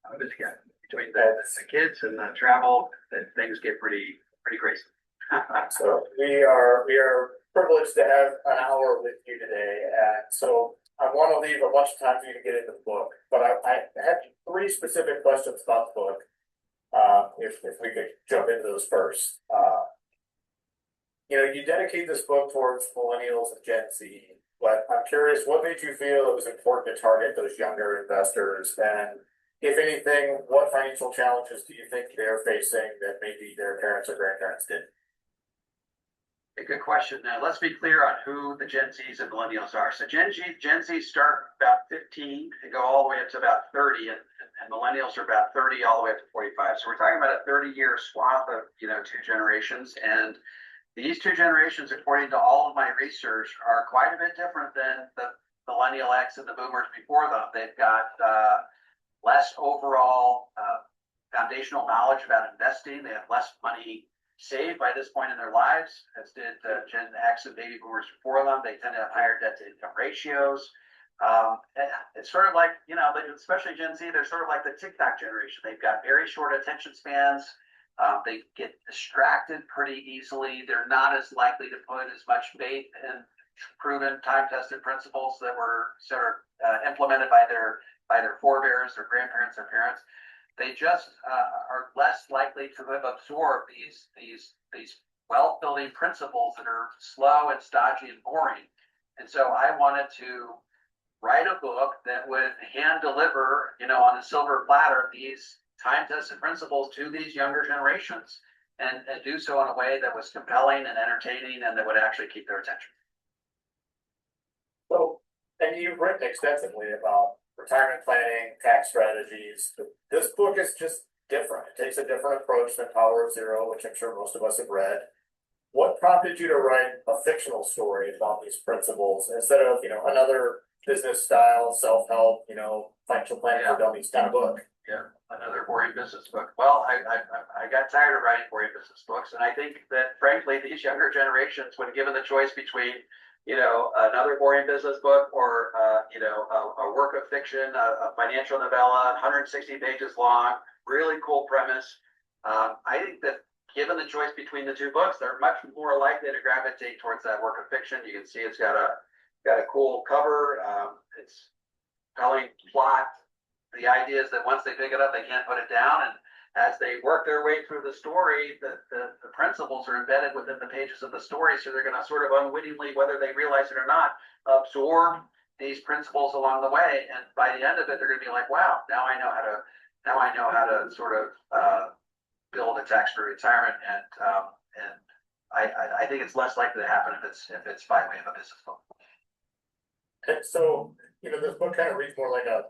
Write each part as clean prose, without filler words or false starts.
But yeah, between the kids and the travel, things get pretty crazy. So we are privileged to have an hour with you today, and so I want to leave a bunch of time for you to get into the book. But I have three specific questions about the book. If we could jump into those first. You dedicate this book towards millennials and Gen Z, but I'm curious, what made you feel it was important to target those younger investors? And if anything, what financial challenges do you think they're facing that maybe their parents or grandparents didn't? A good question. Now, let's be clear on who the Gen Zs and millennials are. So Gen Z start about 15 and go all the way up to about 30, and millennials are about 30 all the way up to 45. So we're talking about a 30-year swath of two generations, and these two generations, according to all of my research, are quite a bit different than the Millennial X and the Boomers before them. They've got less overall foundational knowledge about investing. They have less money saved by this point in their lives, as did Gen X and baby boomers before them. They tend to have higher debt to income ratios. It's sort of like, especially Gen Z, they're sort of like the TikTok generation. They've got very short attention spans. They get distracted pretty easily. They're not as likely to put as much faith in proven time-tested principles that were sort of implemented by their forebears, their grandparents, their parents. They just are less likely to have absorbed these wealth-building principles that are slow and stodgy and boring. And so I wanted to write a book that would hand deliver, on a silver platter, these time-tested principles to these younger generations, and do so in a way that was compelling and entertaining and that would actually keep their attention. So, and you've written extensively about retirement planning, tax strategies. This book is just different. It takes a different approach than Power of Zero, which I'm sure most of us have read. What prompted you to write a fictional story about these principles instead of, another business style, self-help, financial planning for dummies kind of book? Yeah, another boring business book. Well, I got tired of writing boring business books, and I think that, frankly, these younger generations, when given the choice between another boring business book or a work of fiction, a financial novella, 160 pages long, really cool premise. I think that given the choice between the two books, they're much more likely to gravitate towards that work of fiction. You can see it's got a cool cover. It's compelling plot. The idea is that once they pick it up, they can't put it down, and as they work their way through the story, the principles are embedded within the pages of the story, so they're going to sort of unwittingly, whether they realize it or not, absorb these principles along the way. And by the end of it, they're going to be like, "Wow, now I know how to sort of build a tax-free retirement." And I think it's less likely to happen if it's by way of a business book. Okay, so this book kind of reads more like a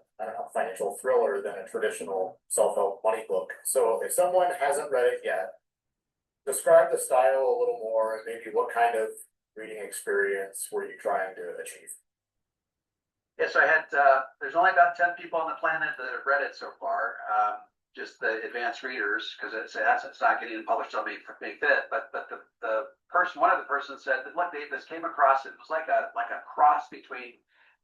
financial thriller than a traditional self-help money book. So if someone hasn't read it yet, describe the style a little more and maybe what kind of reading experience were you trying to achieve? Yes, I had, there's only about 10 people on the planet that have read it so far, just the advanced readers, because it's not getting published on me for Big Fit, but one of the persons said that, look, Dave, this came across, it was like a cross between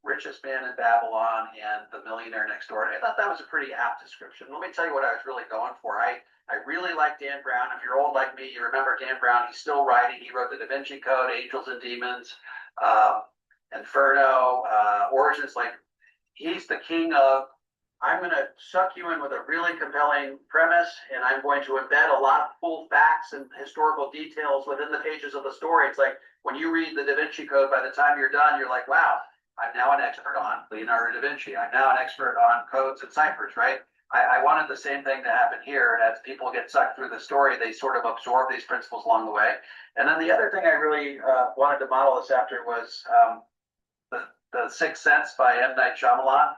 Richest Man in Babylon and The Millionaire Next Door. And I thought that was a pretty apt description. Let me tell you what I was really going for. I really like Dan Brown. If you're old like me, you remember Dan Brown. He's still writing. He wrote The Da Vinci Code, Angels and Demons, Inferno, Origins. Like, he's the king of, I'm going to suck you in with a really compelling premise, and I'm going to embed a lot of cool facts and historical details within the pages of the story. It's like when you read The Da Vinci Code, by the time you're done, you're like, wow, I'm now an expert on Leonardo da Vinci. I'm now an expert on codes and ciphers, right? I wanted the same thing to happen here. As people get sucked through the story, they sort of absorb these principles along the way. And then the other thing I really wanted to model this after was the Sixth Sense by M. Night Shyamalan.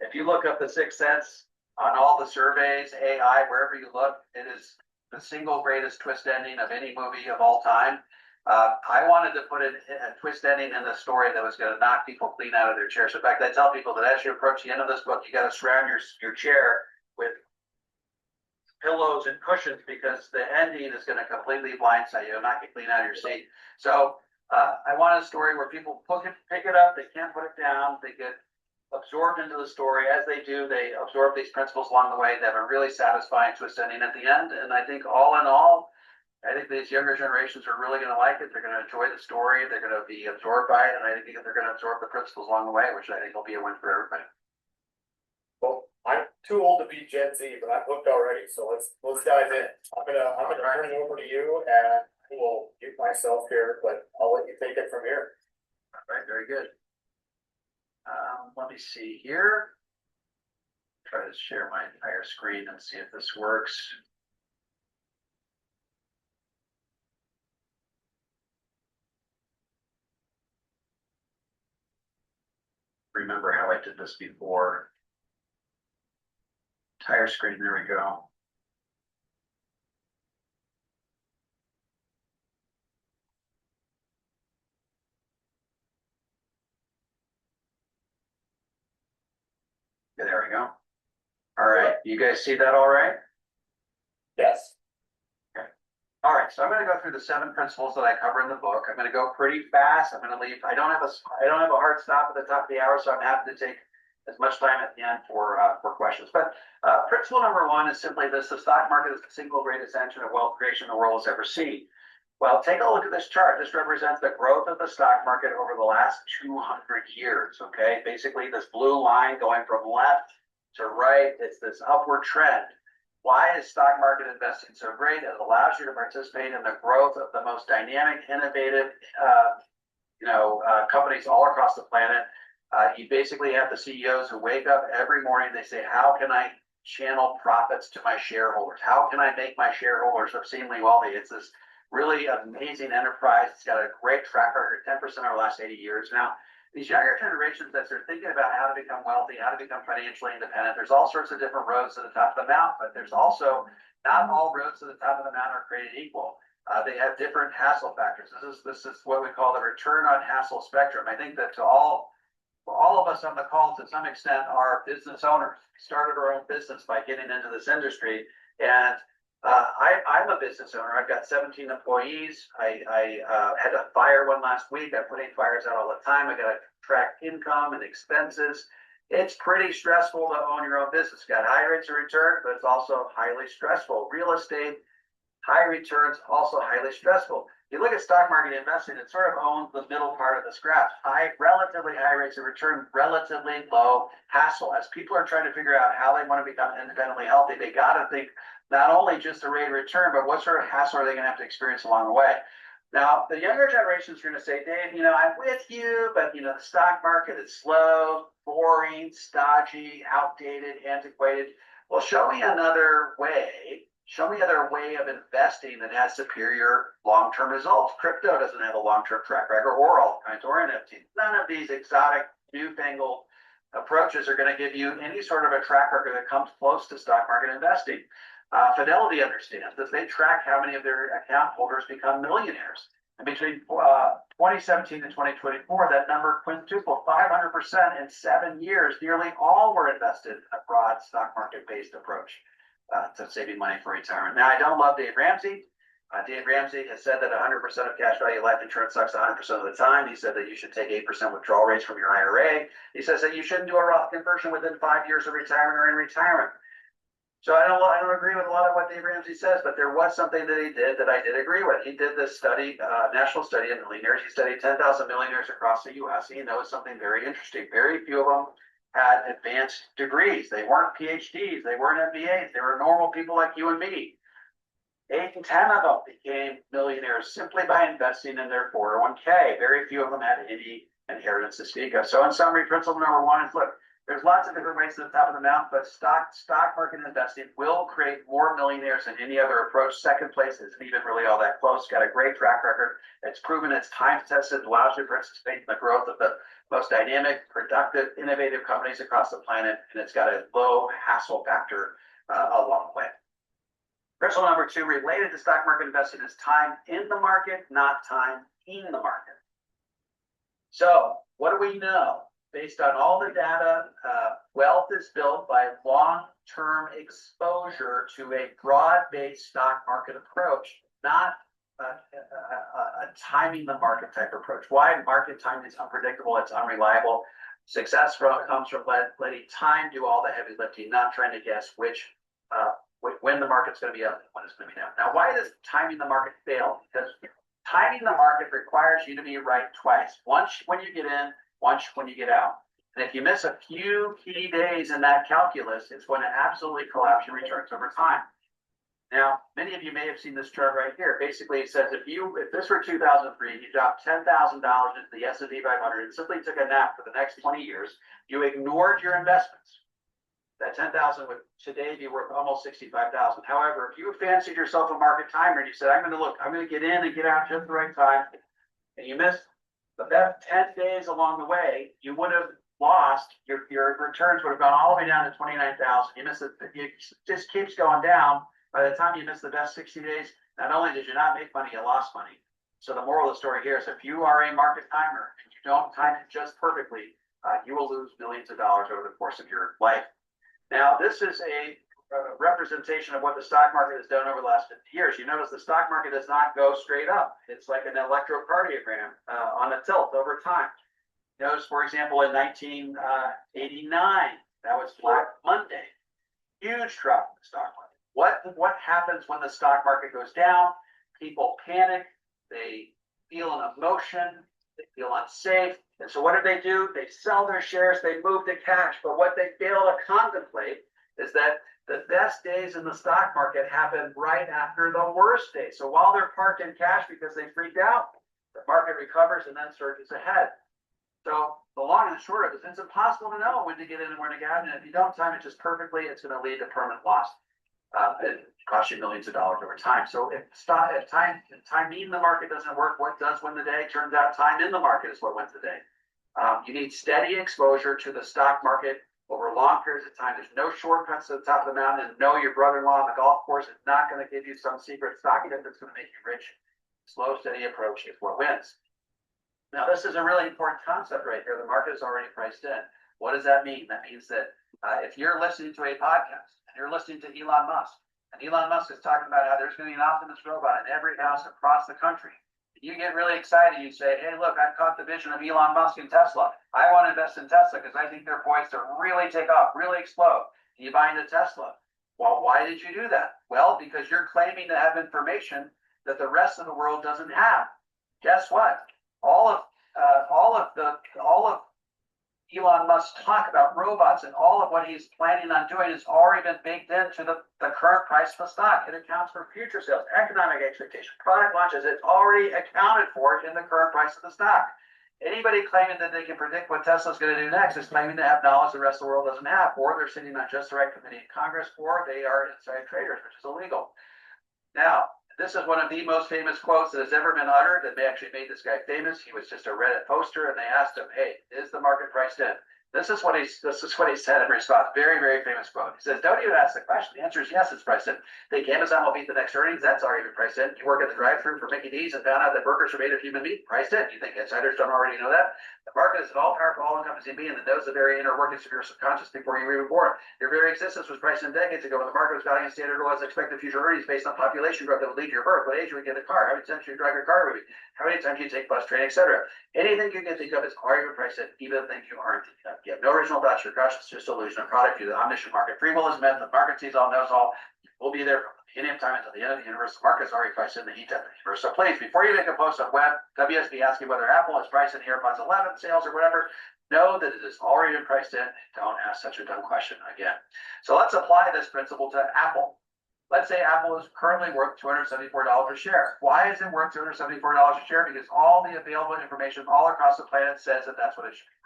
If you look up the Sixth Sense on all the surveys, AI, wherever you look, it is the single greatest twist ending of any movie of all time. I wanted to put a twist ending in the story that was going to knock people clean out of their chairs. In fact, I tell people that as you approach the end of this book, you got to surround your chair with pillows and cushions, because the ending is going to completely blindside you and knock you clean out of your seat. So I wanted a story where people pick it up, they can't put it down, they get absorbed into the story. As they do, they absorb these principles along the way that are really satisfying to ascending at the end. And I think all in all, I think these younger generations are really going to like it. They're going to enjoy the story. They're going to be absorbed by it. And I think they're going to absorb the principles along the way, which I think will be a win for everybody. Well, I'm too old to be Gen Z, but I'm hooked already. So let's dive in. I'm gonna turn it over to you, and I will mute myself here, but I'll let you take it from here. All right, very good. Let me see here. Try to share my entire screen and see if this works. Remember how I did this before. Entire screen, there we go. Okay, there we go. All right, you guys see that all right? Yes. All right, so I'm going to go through the 7 principles that I cover in the book. I'm going to go pretty fast. I'm going to leave. I don't have a hard stop at the top of the hour, so I'm happy to take as much time at the end for questions. But principle number 1 is simply this: the stock market is the single greatest engine of wealth creation the world has ever seen. Well, take a look at this chart. This represents the growth of the stock market over the last 200 years. Okay, basically this blue line going from left to right. It's this upward trend. Why is stock market investing so great? It allows you to participate in the growth of the most dynamic, innovative, companies all across the planet. You basically have the CEOs who wake up every morning. They say, "How can I channel profits to my shareholders? How can I make my shareholders obscenely wealthy?" It's this really amazing enterprise. It's got a great track record, 10% over the last 80 years. Now, these younger generations, as they're thinking about how to become wealthy, how to become financially independent, there's all sorts of different roads to the top of the mountain, but there's also not all roads to the top of the mountain are created equal. They have different hassle factors. This is what we call the return on hassle spectrum. I think that all of us on the call, to some extent, are business owners. We started our own business by getting into this industry, and I'm a business owner. I've got 17 employees. I had to fire one last week. I'm putting fires out all the time. I got to track income and expenses. It's pretty stressful to own your own business. Got high rates of return, but it's also highly stressful. Real estate, high returns, also highly stressful. You look at stock market investing, it sort of owns the middle part of this graph. Relatively high rates of return, relatively low hassle. As people are trying to figure out how they want to become independently healthy, they got to think not only just the rate of return, but what sort of hassle are they going to have to experience along the way. Now, the younger generations are going to say, "Dave, I'm with you, but the stock market is slow, boring, stodgy, outdated, antiquated." Well, show me another way. Show me another way of investing that has superior long-term results. Crypto doesn't have a long-term track record, or altcoins, or NFTs. None of these exotic, newfangled approaches are going to give you any sort of a track record that comes close to stock market investing. Fidelity understands that they track how many of their account holders become millionaires. And between 2017 and 2024, that number quintupled 500% in 7 years. Nearly all were invested in a broad stock market-based approach to saving money for retirement. Now, I don't love Dave Ramsey. Dave Ramsey has said that 100% of cash value life insurance sucks 100% of the time. He said that you should take 8% withdrawal rates from your IRA. He says that you shouldn't do a Roth conversion within 5 years of retirement or in retirement. So I don't agree with a lot of what Dave Ramsey says, but there was something that he did that I did agree with. He did this study, national study of millionaires. He studied 10,000 millionaires across the U.S. He noticed something very interesting. Very few of them had advanced degrees. They weren't PhDs. They weren't MBAs. They were normal people like you and me. 8 and 10 of them became millionaires simply by investing in their 401k. Very few of them had any inheritance to speak of. So in summary, principle number 1 is, look, there's lots of different ways to the top of the mountain, but stock market investing will create more millionaires than any other approach. Second place isn't even really all that close. Got a great track record. It's proven it's time tested, allows you to participate in the growth of the most dynamic, productive, innovative companies across the planet, and it's got a low hassle factor along the way. Principle number 2, related to stock market investing, is time in the market, not time in the market. So what do we know? Based on all the data, wealth is built by long-term exposure to a broad-based stock market approach, not a timing the market type approach. Why? Market timing is unpredictable, it's unreliable. Comes from letting time do all the heavy lifting, not trying to guess when the market's going to be up and when it's going to be down. Now, why does timing the market fail? Because timing the market requires you to be right twice. Once when you get in, once when you get out. And if you miss a few key days in that calculus, it's going to absolutely collapse your returns over time. Now, many of you may have seen this chart right here. Basically, it says if this were 2003, you dropped $10,000 into the S&P 500 and simply took a nap for the next 20 years, you ignored your investments. That 10,000 would today be worth almost 65,000. However, if you fancied yourself a market timer and you said, I'm going to get in and get out just the right time, and you missed the best 10 days along the way, you would have lost your returns would have gone all the way down to 29,000. You missed it. It just keeps going down. By the time you miss the best 60 days, not only did you not make money, you lost money. So the moral of the story here is if you are a market timer and you don't time it just perfectly, you will lose millions of dollars over the course of your life. Now, this is a representation of what the stock market has done over the last 50 years. You notice the stock market does not go straight up. It's like an electrocardiogram on a tilt over time. Notice, for example, in 1989, that was Black Monday. Huge drop in the stock market. What happens when the stock market goes down? People panic. They feel an emotion. They feel unsafe. And so what do? They sell their shares. They move to cash. But what they fail to contemplate is that the best days in the stock market happen right after the worst days. So while they're parked in cash because they freaked out, the market recovers and then surges ahead. So the long and the short of it is it's impossible to know when to get in and when to get out. And if you don't time it just perfectly, it's going to lead to permanent loss. It costs you millions of dollars over time. So if timing in the market doesn't work, what does win the day? Turns out time in the market is what wins the day. You need steady exposure to the stock market over long periods of time. There's no shortcuts to the top of the mountain. And no, your brother-in-law on the golf course is not going to give you some secret stocking tip that's going to make you rich. Slow, steady approach is what wins. Now, this is a really important concept right here. The market is already priced in. What does that mean? That means that if you're listening to a podcast and you're listening to Elon Musk, and Elon Musk is talking about how there's going to be an Optimus robot in every house across the country, you get really excited. You say, hey, look, I've caught the vision of Elon Musk and Tesla. I want to invest in Tesla because I think they're poised to really take off, really explode. You buy into Tesla. Well, why did you do that? Well, because you're claiming to have information that the rest of the world doesn't have. Guess what? All of Elon Musk's talk about robots and all of what he's planning on doing has already been baked into the current price of the stock. It accounts for future sales, economic expectation, product launches. It's already accounted for in the current price of the stock. Anybody claiming that they can predict what Tesla's going to do next is claiming to have knowledge the rest of the world doesn't have, or they're sitting on just the right committee in Congress, or they are inside traders, which is illegal. Now, this is one of the most famous quotes that has ever been uttered that actually made this guy famous. He was just a Reddit poster, and they asked him, hey, is the market priced in? This is what he said in response. Very, very famous quote. He says, don't even ask the question. The answer is yes, it's priced in. Think Amazon will beat the next earnings? That's already been priced in. You work at the drive-thru for Mickey D's and found out that burgers are made of human meat? Priced in. You think insiders don't already know that? The market is an all-powerful, all-encompassing being that knows the very inner workings of your subconscious before you were even born. Your very existence was priced in decades ago when the market was valuing standardized expected future earnings based on population growth that would lead to your birth. What age you would get a car? How many times you drive your car? How many times you take bus, train, etc. Anything you can think of is already been priced in, even things you aren't thinking of. You have no original thoughts. Your conscious is just illusion, a product of the omniscient market. Free will is meant. The market sees all, knows all. We'll be there from the beginning of time until the end of the universe. The market is already priced in the heat of the universe. So please, before you make a post on web, WSB asking whether Apple is priced in here months 11 sales or whatever, know that it has already been priced in. Don't ask such a dumb question again. So let's apply this principle to Apple. Let's say Apple is currently worth $274 a share. Why is it worth $274 a share? Because all the available information all across the planet says that that's what it should be.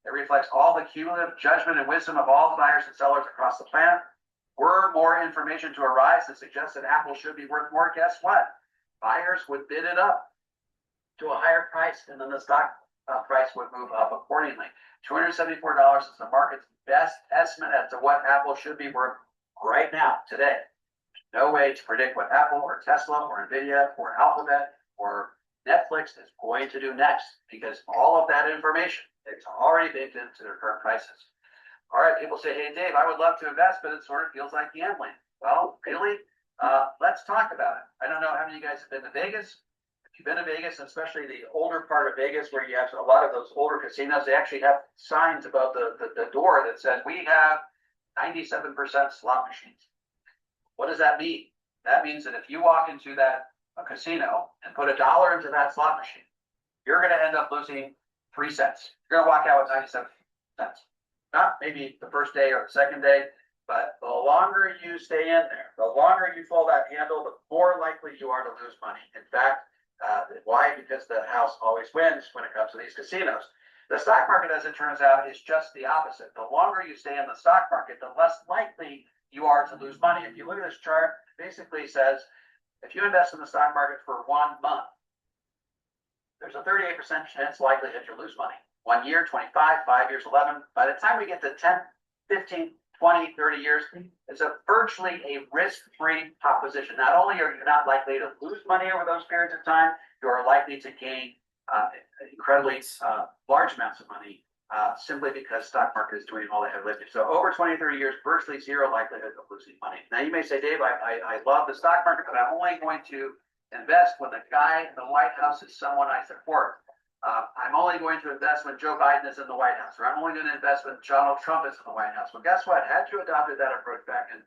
It reflects all the cumulative judgment and wisdom of all the buyers and sellers across the planet. Were more information to arise that suggests that Apple should be worth more, guess what? Buyers would bid it up to a higher price, and then the stock price would move up accordingly. $274 is the market's best estimate as to what Apple should be worth right now, today. No way to predict what Apple or Tesla or Nvidia or Alphabet or Netflix is going to do next, because all of that information, it's already baked into their current prices. All right, people say, hey, Dave, I would love to invest, but it sort of feels like gambling. Well, really? Let's talk about it. I don't know how many of you guys have been to Vegas. If you've been to Vegas, especially the older part of Vegas where you have a lot of those older casinos, they actually have signs above the door that says, we have 97% slot machines. What does that mean? That means that if you walk into a casino and put $1 into that slot machine, you're going to end up losing 3 cents. You're going to walk out with 97 cents. Not maybe the first day or the second day, but the longer you stay in there, the longer you pull that handle, the more likely you are to lose money. In fact, why? Because the house always wins when it comes to these casinos. The stock market, as it turns out, is just the opposite. The longer you stay in the stock market, the less likely you are to lose money. If you look at this chart, it basically says, if you invest in the stock market for 1 month, there's a 38% chance likelihood you lose money. 1 year, 25, 5 years, 11. By the time we get to 10, 15, 20, 30 years, it's virtually a risk-free proposition. Not only are you not likely to lose money over those periods of time, you are likely to gain incredibly large amounts of money simply because stock market is doing all the heavy lifting. So over 20, 30 years, virtually zero likelihood of losing money. Now you may say, Dave, I love the stock market, but I'm only going to invest when the guy in the White House is someone I support. I'm only going to invest when Joe Biden is in the White House, or I'm only going to invest when Donald Trump is in the White House. Well, guess what? Had you adopted that approach back in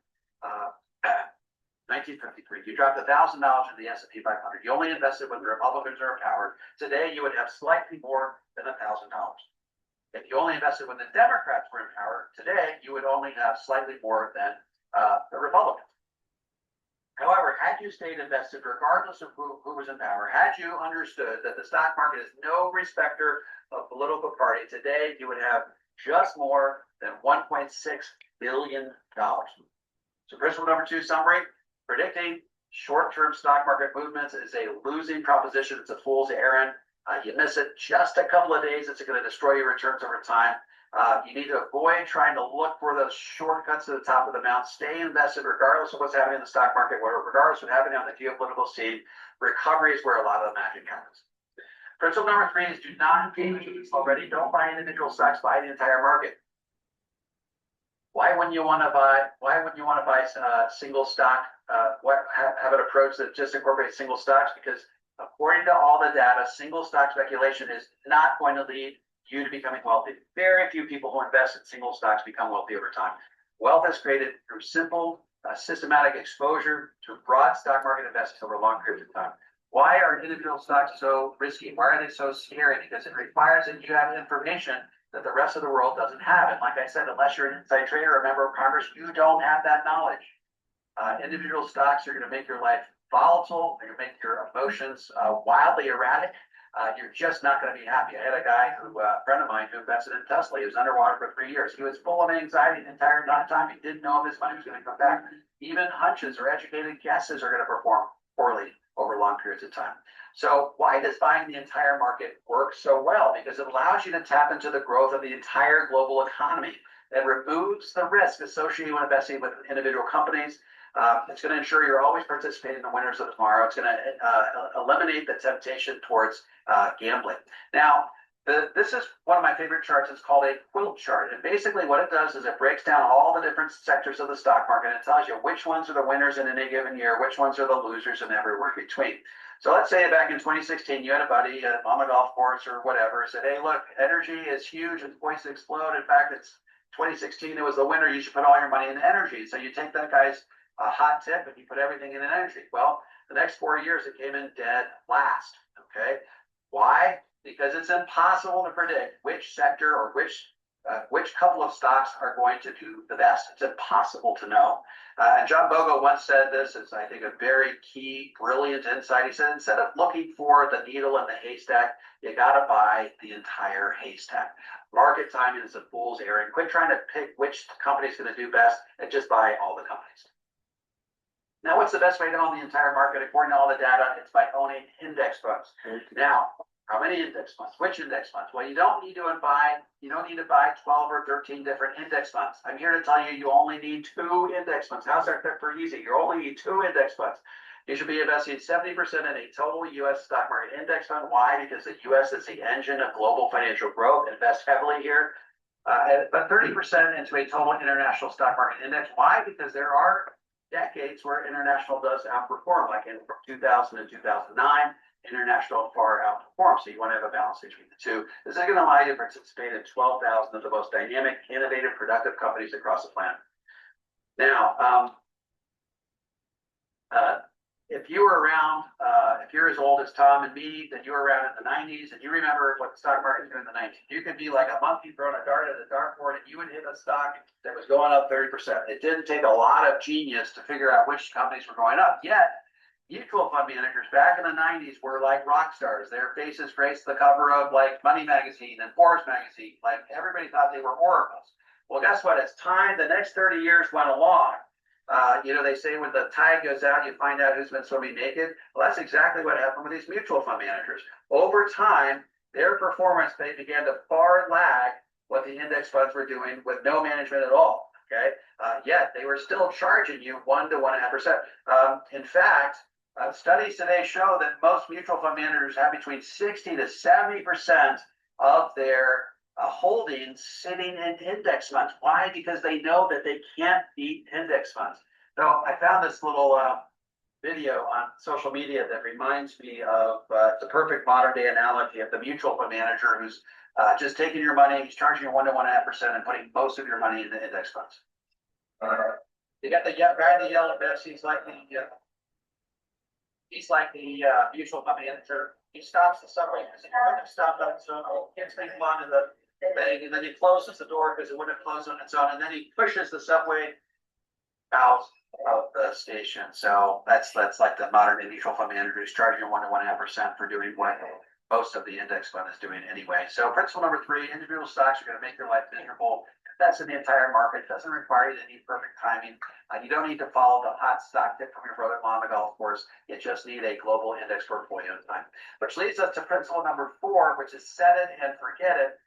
1953, you dropped $1,000 in the S&P 500. You only invested when the Republicans are in power. Today, you would have slightly more than $1,000. If you only invested when the Democrats were in power, today you would only have slightly more than the Republicans. However, had you stayed invested, regardless of who was in power, had you understood that the stock market is no respecter of political party, today you would have just more than $1.6 billion. So principle number 2 summary, predicting short-term stock market movements is a losing proposition. It's a fool's errand. You miss it just a couple of days, it's going to destroy your returns over time. You need to avoid trying to look for those shortcuts to the top of the mountain. Stay invested regardless of what's happening in the stock market, regardless of what's happening on the geopolitical scene. Recovery is where a lot of the magic happens. Principle number 3 is do not engage in this already. Don't buy individual stocks, buy the entire market. Why wouldn't you want to buy single stock? Have an approach that just incorporates single stocks? Because according to all the data, single stock speculation is not going to lead you to becoming wealthy. Very few people who invest in single stocks become wealthy over time. Wealth is created through simple, systematic exposure to broad stock market investments over long periods of time. Why are individual stocks so risky? Why are they so scary? Because it requires that you have information that the rest of the world doesn't have. And like I said, unless you're an inside trader or a member of Congress, you don't have that knowledge. Individual stocks are going to make your life volatile. They're going to make your emotions wildly erratic. You're just not going to be happy. I had a guy a friend of mine who invested in Tesla. He was underwater for 3 years. He was full of anxiety the entire time. He didn't know if his money was going to come back. Even hunches or educated guesses are going to perform poorly over long periods of time. So why does buying the entire market work so well? Because it allows you to tap into the growth of the entire global economy. It removes the risk associated with investing with individual companies. It's going to ensure you're always participating in the winners of tomorrow. It's going to eliminate the temptation towards gambling. Now, this is one of my favorite charts. It's called a quilt chart. And basically what it does is it breaks down all the different sectors of the stock market and it tells you which ones are the winners in any given year, which ones are the losers and everywhere in between. So let's say back in 2016, you had a buddy on the golf course or whatever, said, hey, look, energy is huge. It's poised to explode. In fact, it's 2016. It was the winner. You should put all your money in energy. So you take that guy's hot tip and you put everything in energy. Well, the next 4 years, it came in dead last. Okay. Why? Because it's impossible to predict which sector or which couple of stocks are going to do the best. It's impossible to know. And John Bogle once said this, it's, I think, a very key, brilliant insight. He said, instead of looking for the needle in the haystack, you got to buy the entire haystack. Market timing is a fool's errand. Quit trying to pick which company is going to do best and just buy all the companies. Now, what's the best way to own the entire market? According to all the data, it's by owning index funds. Now, how many index funds? Which index funds? Well, you don't need to buy 12 or 13 different index funds. I'm here to tell you, you only need 2 index funds. How's that for easy? You only need 2 index funds. You should be investing 70% in a total U.S. stock market index fund. Why? Because the U.S. is the engine of global financial growth. Invest heavily here. But 30% into a total international stock market index. Why? Because there are decades where international does outperform, like in 2000 and 2009. international far outperform. So you want to have a balance between the two. This is going to allow you to participate in 12,000 of the most dynamic, innovative, productive companies across the planet. Now, if you were around, if you're as old as Tom and me, then you were around in the 90s, and you remember what the stock market did in the 90s. You could be like a monkey throwing a dart at a dartboard, and you would hit a stock that was going up 30%. It didn't take a lot of genius to figure out which companies were going up. Yet, mutual fund managers back in the 90s were like rock stars. Their faces graced the cover of like Money Magazine and Forbes Magazine. Like everybody thought they were oracles. Well, guess what? As time, the next 30 years went along, they say when the tide goes out, you find out who's been swimming naked. Well, that's exactly what happened with these mutual fund managers. Over time, their performance, they began to far lag what the index funds were doing with no management at all. Okay, yet they were still charging you 1 to 1.5%. In fact, studies today show that most mutual fund managers have between 60 to 70% of their holdings sitting in index funds. Why? Because they know that they can't beat index funds. So I found this little video on social media that reminds me of the perfect modern day analogy of the mutual fund manager who's just taking your money, he's charging you 1 to 1.5% and putting most of your money in the index funds. You got the guy in the yellow vest. He's like the mutual fund manager. He stops the subway because he wouldn't have stopped on its own. He can't take him onto the thing, and then he closes the door because it wouldn't have closed on its own, and then he pushes the subway out of the station. So that's like the modern day mutual fund manager who's charging 1 to 1.5% for doing what most of the index fund is doing anyway. So principle number 3, individual stocks are going to make your life miserable. That's in the entire market. It doesn't require you to need perfect timing. You don't need to follow the hot stock tip from your brother-in-law on the golf course. You just need a global index portfolio at a time. Which leads us to principle number 4, which is set it and forget it.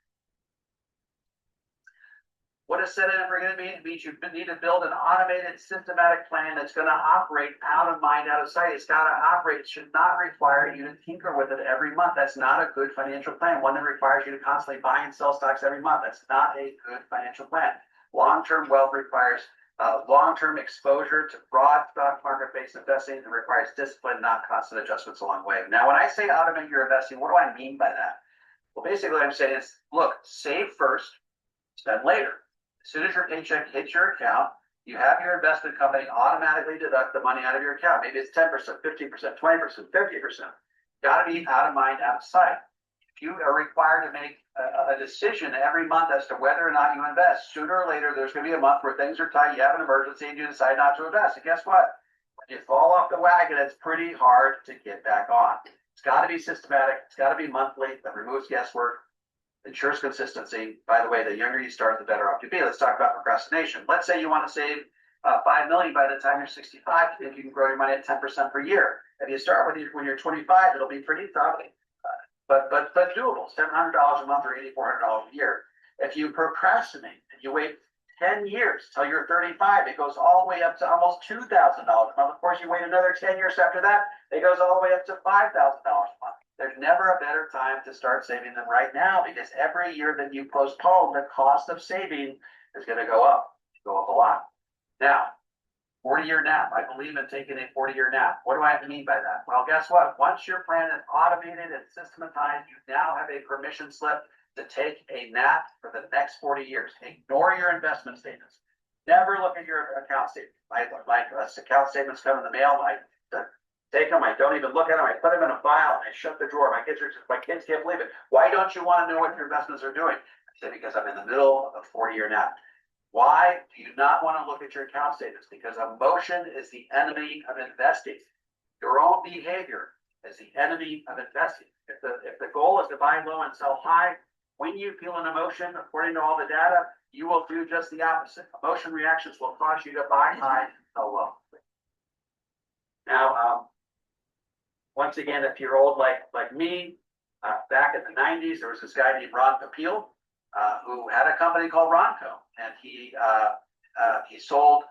What does set it and forget it mean? It means you need to build an automated, systematic plan that's going to operate out of mind, out of sight. It's got to operate. It should not require you to tinker with it every month. That's not a good financial plan. One that requires you to constantly buy and sell stocks every month. That's not a good financial plan. Long-term wealth requires long-term exposure to broad stock market-based investing. It requires discipline, not constant adjustments along the way. Now, when I say automate your investing, what do I mean by that? Well, basically what I'm saying is, look, save first, spend later. As soon as your paycheck hits your account, you have your investment company automatically deduct the money out of your account. Maybe it's 10%, 15%, 20%, 50%. Got to be out of mind, out of sight. If you are required to make a decision every month as to whether or not you invest, sooner or later, there's going to be a month where things are tight, you have an emergency, and you decide not to invest. And guess what? When you fall off the wagon, it's pretty hard to get back on. It's got to be systematic. It's got to be monthly. That removes guesswork. Ensures consistency. By the way, the younger you start, the better off you be. Let's talk about procrastination. Let's say you want to save $5 million by the time you're 65. You think you can grow your money at 10% per year. If you start when you're 25, it'll be pretty tough, but doable. $700 a month or $8,400 a year. If you procrastinate and you wait 10 years till you're 35, it goes all the way up to almost $2,000 a month. Of course, you wait another 10 years after that, it goes all the way up to $5,000 a month. There's never a better time to start saving than right now, because every year that you postpone, the cost of saving is going to go up a lot. Now, 40-year nap. I believe in taking a 40-year nap. What do I mean by that? Well, guess what? Once your plan is automated and systematized, you now have a permission slip to take a nap for the next 40 years. Ignore your investment statements. Never look at your account statements. My account statements come in the mail. I take them. I don't even look at them. I put them in a file and I shut the drawer. My kids can't believe it. Why don't you want to know what your investments are doing? I say, because I'm in the middle of a 40-year nap. Why do you not want to look at your account statements? Because emotion is the enemy of investing. Your own behavior is the enemy of investing. If the goal is to buy low and sell high, when you feel an emotion, according to all the data, you will do just the opposite. Emotion reactions will cause you to buy high and sell low. Now, once again, if you're old like me, back in the 90s, there was this guy named Ron Popeil who had a company called Ronco, and he sold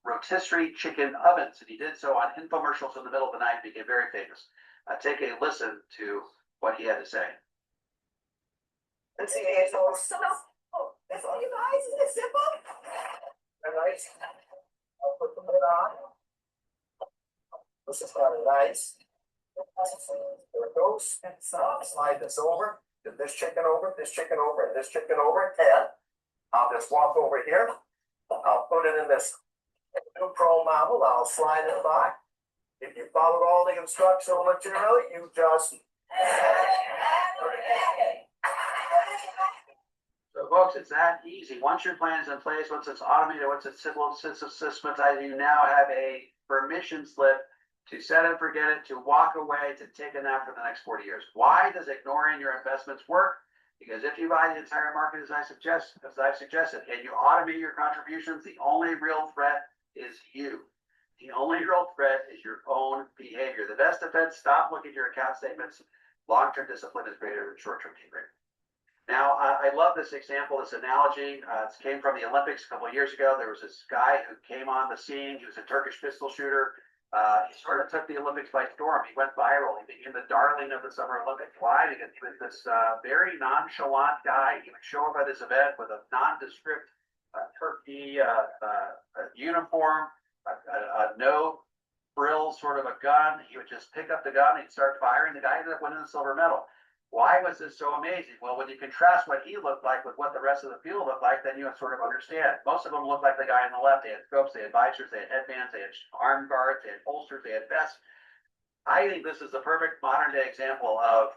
rotisserie chicken ovens, and he did so on infomercials in the middle of the night, became very famous. Take a listen to what he had to say. Let's see, it's all simple. That's all you guys, isn't it simple? All right. I'll put the lid on. This is kind of nice. it goes. Slide this over, this chicken over, this chicken over, and this chicken over, and I'll just walk over here. I'll put it in this new Pro model, I'll slide it by. If you followed all the instructions material, you just. So folks, it's that easy. Once your plan is in place, once it's automated, once it's systematized, you now have a permission slip to set and forget it, to walk away, to take a nap for the next 40 years. Why does ignoring your investments work? Because if you buy the entire market, as I've suggested, and you automate your contributions, the only real threat is you. The only real threat is your own behavior. The best defense, stop looking at your account statements. Long-term discipline is greater than short-term behavior. Now, I love this example, this analogy. It came from the Olympics a couple of years ago. There was this guy who came on the scene. He was a Turkish pistol shooter. He sort of took the Olympics by storm. He went viral. He became the darling of the Summer Olympics. Why? Because he was this very nonchalant guy. He would show up at this event with a nondescript turkey uniform, a no frills sort of a gun. He would just pick up the gun, he'd start firing. The guy ended up winning the silver medal. Why was this so amazing? Well, when you contrast what he looked like with what the rest of the field looked like, then you sort of understand. Most of them looked like the guy on the left. They had scopes, they had visors, they had headbands, they had arm guards, they had holsters, they had vests. I think this is the perfect modern day example of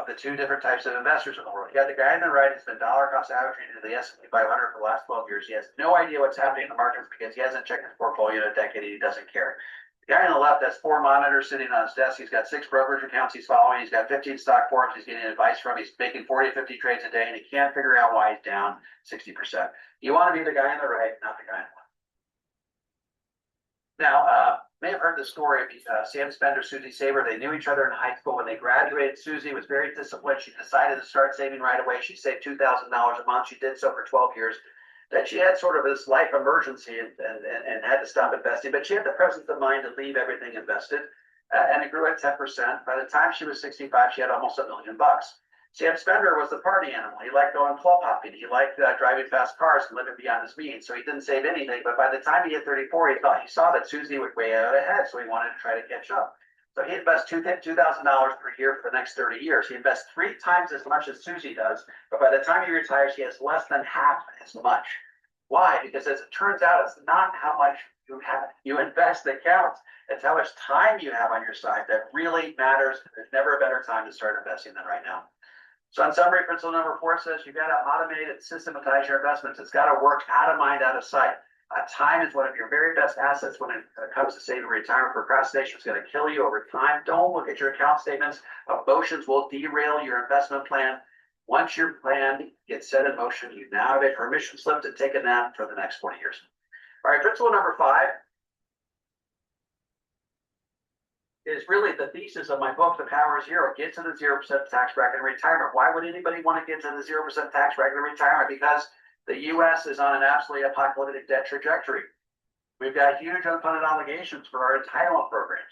the two different types of investors in the world. You got the guy on the right who's been dollar cost averaging into the S&P 500 for the last 12 years. He has no idea what's happening in the markets because he hasn't checked his portfolio in a decade and he doesn't care. The guy on the left has 4 monitors sitting on his desk. He's got 6 brokerage accounts he's following. He's got 15 stock forums he's getting advice from. He's making 40 to 50 trades a day, and he can't figure out why he's down 60%. You want to be the guy on the right, not the guy on the left. Now, may have heard the story of Sam Spender, Susie Saber. They knew each other in high school. When they graduated, Susie was very disciplined. She decided to start saving right away. She saved $2,000 a month. She did so for 12 years. Then she had sort of this life emergency and had to stop investing, but she had the presence of mind to leave everything invested, and it grew at 10%. By the time she was 65, she had almost $1 million. Sam Spender was the party animal. He liked going club hopping. He liked driving fast cars and living beyond his means. So he didn't save anything. But by the time he hit 34, he saw that Susie was way out ahead, so he wanted to try to catch up. So he invests $2,000 per year for the next 30 years. He invests 3 times as much as Susie does, but by the time he retires, he has less than half as much. Why? Because as it turns out, it's not how much you invest that counts. It's how much time you have on your side that really matters. There's never a better time to start investing than right now. So in summary, principle number 4 says you've got to automate and systematize your investments. It's got to work out of mind, out of sight. Time is one of your very best assets when it comes to saving retirement. Procrastination is going to kill you over time. Don't look at your account statements. Emotions will derail your investment plan. Once your plan gets set in motion, you now have a permission slip to take a nap for the next 20 years. All right, principle number 5 is really the thesis of my book, The Power of Zero. Get to the 0% tax bracket in retirement. Why would anybody want to get to the 0% tax bracket in retirement? Because the U.S. is on an absolutely apocalyptic debt trajectory. We've got huge unfunded obligations for our entitlement programs.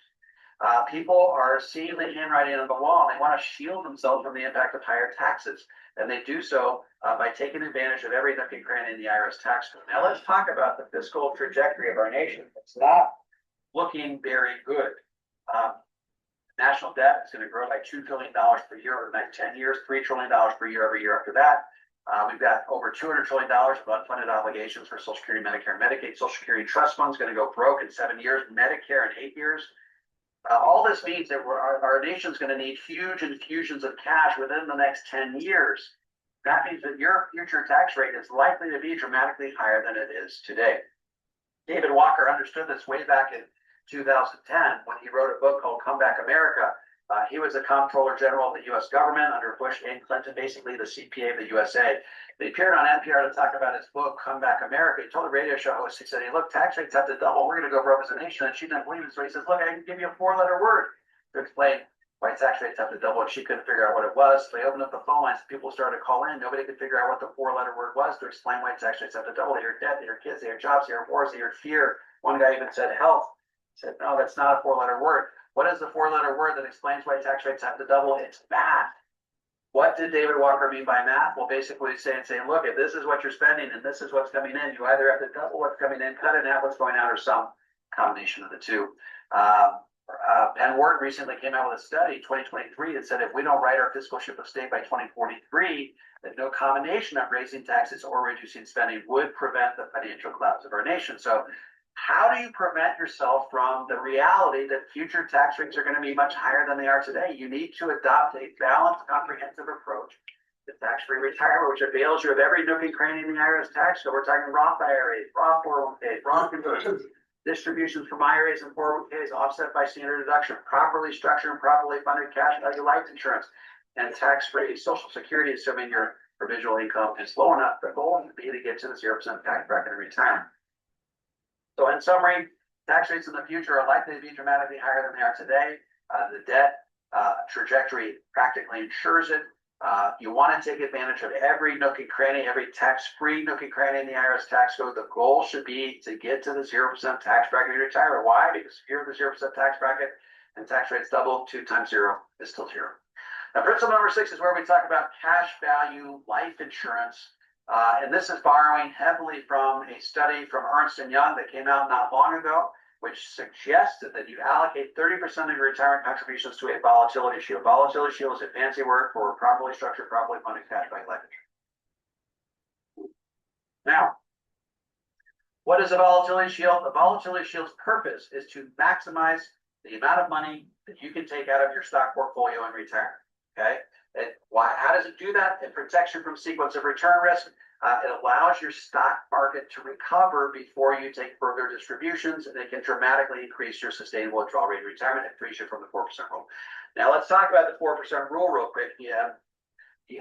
People are seeing the handwriting on the wall. And they want to shield themselves from the impact of higher taxes. And they do so by taking advantage of every nook and cranny in the IRS tax code. Now let's talk about the fiscal trajectory of our nation. It's not looking very good. National debt is going to grow by $2 trillion per year over the next 10 years, $3 trillion per year every year after that. We've got over $200 trillion of unfunded obligations for Social Security, Medicare, and Medicaid. Social Security trust funds going to go broke in 7 years, Medicare in 8 years. All this means that our nation's going to need huge infusions of cash within the next 10 years. That means that your future tax rate is likely to be dramatically higher than it is today. David Walker understood this way back in 2010 when he wrote a book called Come Back America. He was the Comptroller General of the U.S. government under Bush and Clinton, basically the CPA of the USA. He appeared on NPR to talk about his book, Come Back America. He told the radio show host, he said, hey, look, tax rates have to double. We're going to go broke as a nation. And she didn't believe it. So he says, look, I can give you a 4-letter word to explain why tax rates have to double. And she couldn't figure out what it was. So they opened up the phone lines. People started to call in. Nobody could figure out what the 4-letter word was to explain why tax rates have to double. They hear debt, they hear kids, they hear jobs, they hear wars, they hear fear. One guy even said health. He said, no, that's not a 4-letter word. What is the 4-letter word that explains why tax rates have to double? It's math. What did David Walker mean by math? Well, basically saying, look, if this is what you're spending and this is what's coming in, you either have to double what's coming in, cut in half what's going out, or some combination of the two. Penn Wharton recently came out with a study, 2023, that said if we don't right our fiscal ship of state by 2043, that no combination of raising taxes or reducing spending would prevent the financial collapse of our nation. So how do you prevent yourself from the reality that future tax rates are going to be much higher than they are today? You need to adopt a balanced, comprehensive approach to tax-free retirement, which avails you of every nook and cranny in the IRS tax code. We're talking Roth IRAs, Roth 401ks, Roth conversions, distributions from IRAs and 401ks offset by standard deduction, properly structured and properly funded cash value life insurance, and tax-free Social Security, assuming your provisional income is low enough. The goal would be to get to the 0% tax bracket in retirement. So in summary, tax rates in the future are likely to be dramatically higher than they are today. The debt trajectory practically ensures it. You want to take advantage of every nook and cranny, every tax-free nook and cranny in the IRS tax code. The goal should be to get to the 0% tax bracket in retirement. Why? Because if you're in the 0% tax bracket and tax rates double, 2 times 0 is still 0. Now, principle number 6 is where we talk about cash value life insurance. And this is borrowing heavily from a study from Ernst & Young that came out not long ago, which suggested that you allocate 30% of your retirement contributions to a volatility shield. Volatility shield is a fancy word for properly structured, properly funded cash value life insurance. Now, what is a volatility shield? The volatility shield's purpose is to maximize the amount of money that you can take out of your stock portfolio in retirement. Okay? And why? How does it do that? It protects you from sequence of return risk. It allows your stock market to recover before you take further distributions, and it can dramatically increase your sustainable withdrawal rate in retirement and frees you from the 4% rule. Now let's talk about the 4% rule real quick. If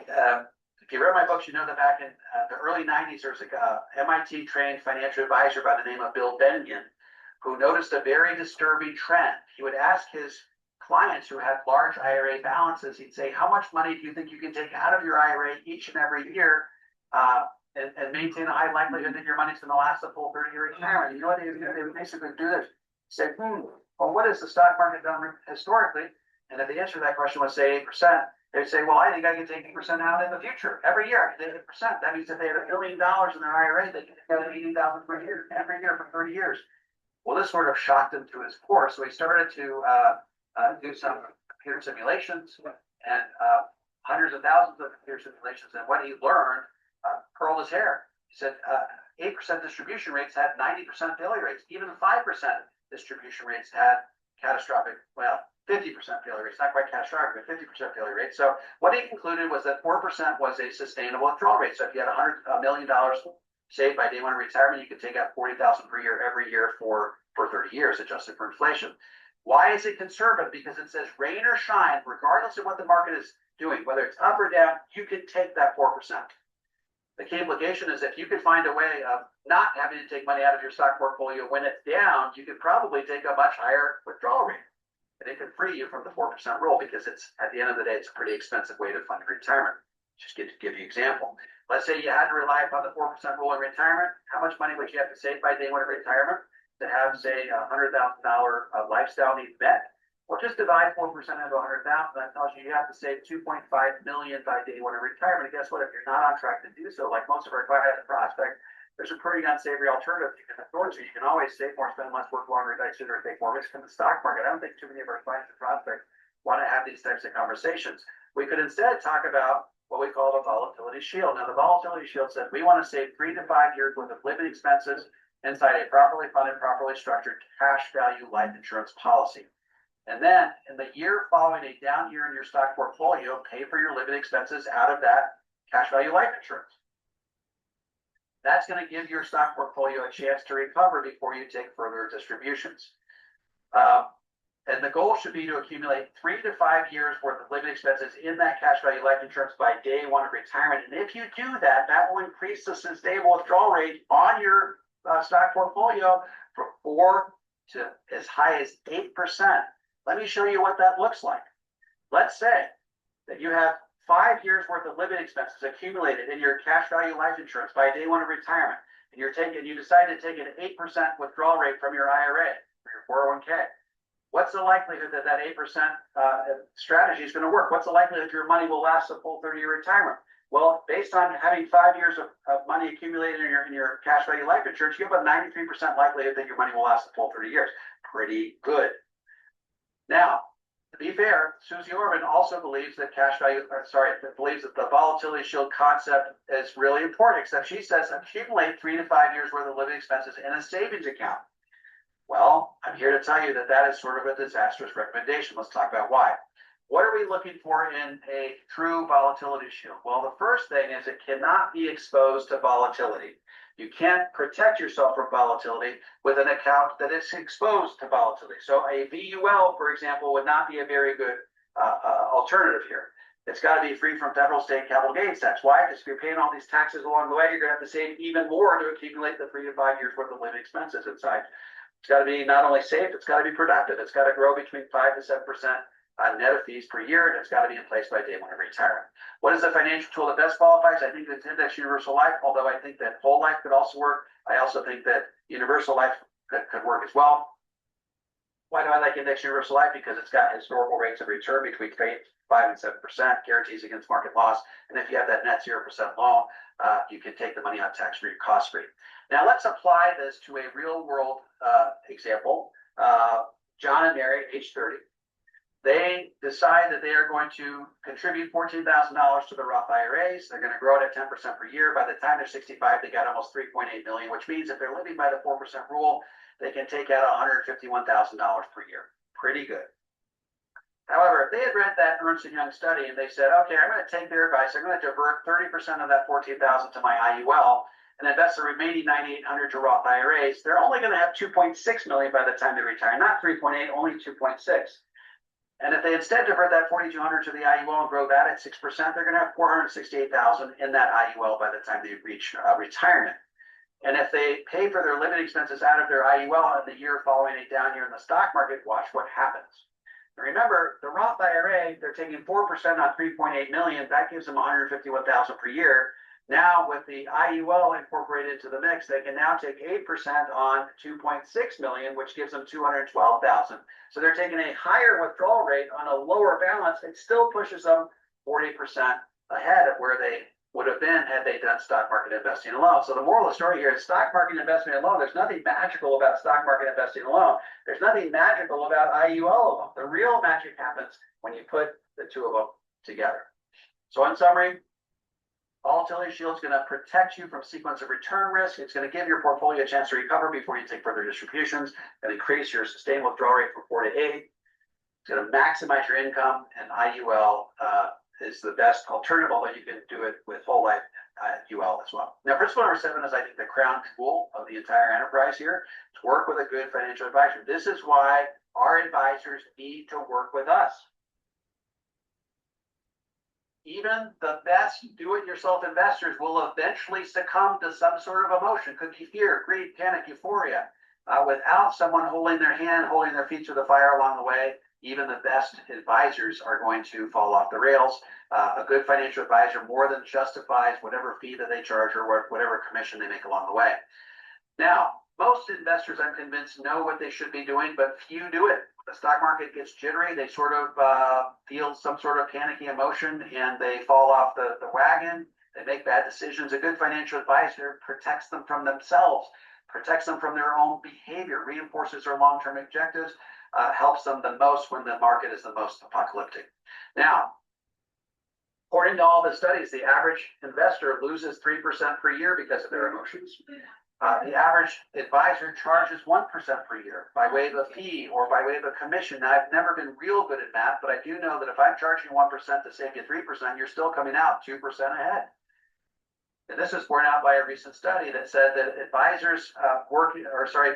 you read my books, you know that back in the early 90s, there was a MIT trained financial advisor by the name of Bill Bengen, who noticed a very disturbing trend. He would ask his clients who had large IRA balances, he'd say, how much money do you think you can take out of your IRA each and every year and maintain a high likelihood that your money's going to last a full 30-year retirement? You know what they would basically do? This say, well, what has the stock market done historically? And if the answer to that question was say 8%, they'd say, well, I think I can take 8% out in the future every year. 8%. That means if they had $1 billion in their IRA, they could take out $80,000 per year every year for 30 years. Well, this sort of shocked him to his core, so he started to do some computer simulations and hundreds of thousands of computer simulations. And what he learned curled his hair. He said 8% distribution rates had 90% failure rates. Even 5% distribution rates had catastrophic, 50% failure rates, not quite catastrophic, but 50% failure rates. So what he concluded was that 4% was a sustainable withdrawal rate. So if you had $100 million saved by day one of retirement, you could take out $40,000 per year every year for 30 years, adjusted for inflation. Why is it conservative? Because it says rain or shine, regardless of what the market is doing, whether it's up or down, you can take that 4%. The key implication is if you could find a way of not having to take money out of your stock portfolio when it's down, you could probably take a much higher withdrawal rate. And it could free you from the 4% rule, because it's, at the end of the day, it's a pretty expensive way to fund retirement. Just to give you an example. Let's say you had to rely upon the 4% rule in retirement. How much money would you have to save by day one of retirement to have, say, $100,000 lifestyle needs met? Well, just divide 4% into 100,000. That tells you have to save $2.5 million by day one of retirement. And guess what? If you're not on track to do so, like most of our clients and prospects, there's a pretty unsavory alternative you can afford. So you can always save more, spend less, work longer, die sooner, take more risk in the stock market. I don't think too many of our clients and prospects want to have these types of conversations. We could instead talk about what we call the volatility shield. Now, the volatility shield says we want to save 3 to 5 years worth of living expenses inside a properly funded, properly structured cash value life insurance policy. And then in the year following a down year in your stock portfolio, pay for your living expenses out of that cash value life insurance. That's going to give your stock portfolio a chance to recover before you take further distributions. And the goal should be to accumulate 3 to 5 years worth of living expenses in that cash value life insurance by day one of retirement. And if you do that, that will increase the sustainable withdrawal rate on your stock portfolio from 4 to as high as 8%. Let me show you what that looks like. Let's say that you have 5 years worth of living expenses accumulated in your cash value life insurance by day one of retirement, and you decide to take an 8% withdrawal rate from your IRA or your 401k. What's the likelihood that that 8% strategy is going to work? What's the likelihood your money will last a full 30-year retirement? Well, based on having 5 years of money accumulated in your cash value life insurance, you have a 93% likelihood that your money will last a full 30 years. Pretty good. Now, to be fair, Susie Orman also believes that believes that the volatility shield concept is really important, except she says accumulate 3 to 5 years worth of living expenses in a savings account. Well, I'm here to tell you that that is sort of a disastrous recommendation. Let's talk about why. What are we looking for in a true volatility shield? Well, the first thing is it cannot be exposed to volatility. You can't protect yourself from volatility with an account that is exposed to volatility. So a VUL, for example, would not be a very good alternative here. It's got to be free from federal, state, capital gains tax. Why? Because if you're paying all these taxes along the way, you're going to have to save even more to accumulate the 3 to 5 years worth of living expenses inside. It's got to be not only safe, it's got to be productive. It's got to grow between 5 to 7% net of fees per year, and it's got to be in place by day one of retirement. What is the financial tool that best qualifies? I think it's Index Universal Life, although I think that whole life could also work. I also think that universal life could work as well. Why do I like Index Universal Life? Because it's got historical rates of return between 5 and 7%, guarantees against market loss. And if you have that net 0% loan, you can take the money out tax-free, cost-free. Now let's apply this to a real world example. John and Mary, age 30. They decide that they are going to contribute $14,000 to the Roth IRAs. They're going to grow it at 10% per year. By the time they're 65, they got almost $3.8 million, which means if they're living by the 4% rule, they can take out $151,000 per year. Pretty good. However, if they had read that Ernst & Young study and they said, okay, I'm going to take their advice, I'm going to divert 30% of that $14,000 to my IUL and invest the remaining $9,800 to Roth IRAs, they're only going to have $2.6 million by the time they retire, not 3.8, only 2.6. And if they instead divert that $4,200 to the IUL and grow that at 6%, they're going to have $468,000 in that IUL by the time they reach retirement. And if they pay for their living expenses out of their IUL in the year following a down year in the stock market, watch what happens. And remember, the Roth IRA, they're taking 4% on 3.8 million. That gives them $151,000 per year. Now, with the IUL incorporated into the mix, they can now take 8% on 2.6 million, which gives them $212,000. So they're taking a higher withdrawal rate on a lower balance. It still pushes them 40% ahead of where they would have been had they done stock market investing alone. So the moral of the story here is stock market investment alone. There's nothing magical about stock market investing alone. There's nothing magical about IUL alone. The real magic happens when you put the two of them together. So in summary, volatility shield is going to protect you from sequence of return risk. It's going to give your portfolio a chance to recover before you take further distributions and increase your sustained withdrawal rate from 4 to 8. It's going to maximize your income, and IUL is the best alternative, although you can do it with whole life UL as well. Now, principle number 7 is, I think, the crown jewel of the entire enterprise here. To work with a good financial advisor. This is why our advisors need to work with us. Even the best do-it-yourself investors will eventually succumb to some sort of emotion. Could be fear, greed, panic, euphoria. Without someone holding their hand, holding their feet to the fire along the way, even the best advisors are going to fall off the rails. A good financial advisor more than justifies whatever fee that they charge or whatever commission they make along the way. Now, most investors, I'm convinced, know what they should be doing, but few do it. The stock market gets jittery. They sort of feel some sort of panicky emotion and they fall off the wagon. They make bad decisions. A good financial advisor protects them from themselves, protects them from their own behavior, reinforces their long-term objectives, helps them the most when the market is the most apocalyptic. Now, according to all the studies, the average investor loses 3% per year because of their emotions. The average advisor charges 1% per year by way of a fee or by way of a commission. Now, I've never been real good at math, but I do know that if I'm charging 1% to save you 3%, you're still coming out 2% ahead. And this is borne out by a recent study that said that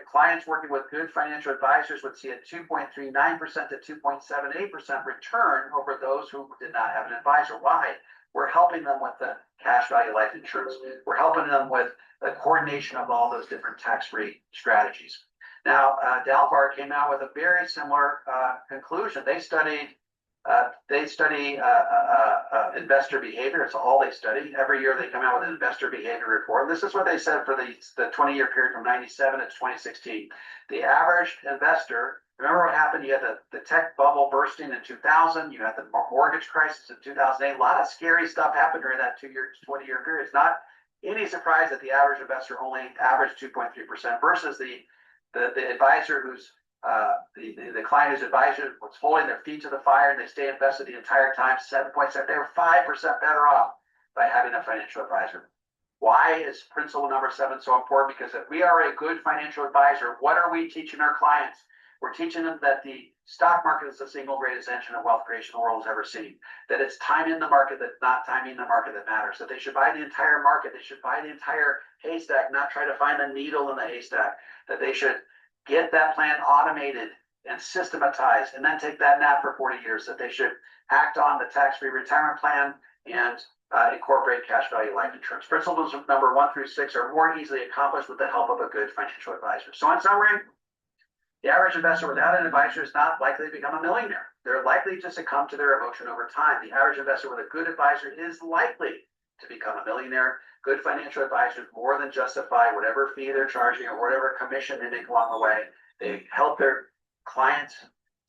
clients working with good financial advisors would see a 2.39% to 2.78% return over those who did not have an advisor. Why? We're helping them with the cash value life insurance. We're helping them with the coordination of all those different tax-free strategies. Now, Dalbar came out with a very similar conclusion. They study investor behavior. It's all they study. Every year they come out with an investor behavior report. This is what they said for the 20-year period from 97 to 2016. The average investor, remember what happened? You had the tech bubble bursting in 2000. You had the mortgage crisis in 2008. A lot of scary stuff happened during that 20-year period. It's not any surprise that the average investor only averaged 2.3% versus the advisor who's The client is advisor was holding their feet to the fire and they stay invested the entire time, 7.7, they were 5% better off by having a financial advisor. Why is principle number 7 so important? Because if we are a good financial advisor, what are we teaching our clients? We're teaching them that the stock market is the single greatest engine of wealth creation the world has ever seen. That it's timing the market, that's not timing the market that matters. That they should buy the entire market. They should buy the entire haystack, not try to find the needle in the haystack. That they should get that plan automated and systematized and then take that nap for 40 years. That they should act on the tax-free retirement plan and incorporate cash value life insurance. Principles number 1 through 6 are more easily accomplished with the help of a good financial advisor. So in summary, the average investor without an advisor is not likely to become a millionaire. They're likely to succumb to their emotion over time. The average investor with a good advisor is likely to become a millionaire. Good financial advisors more than justify whatever fee they're charging or whatever commission they make along the way. They help their clients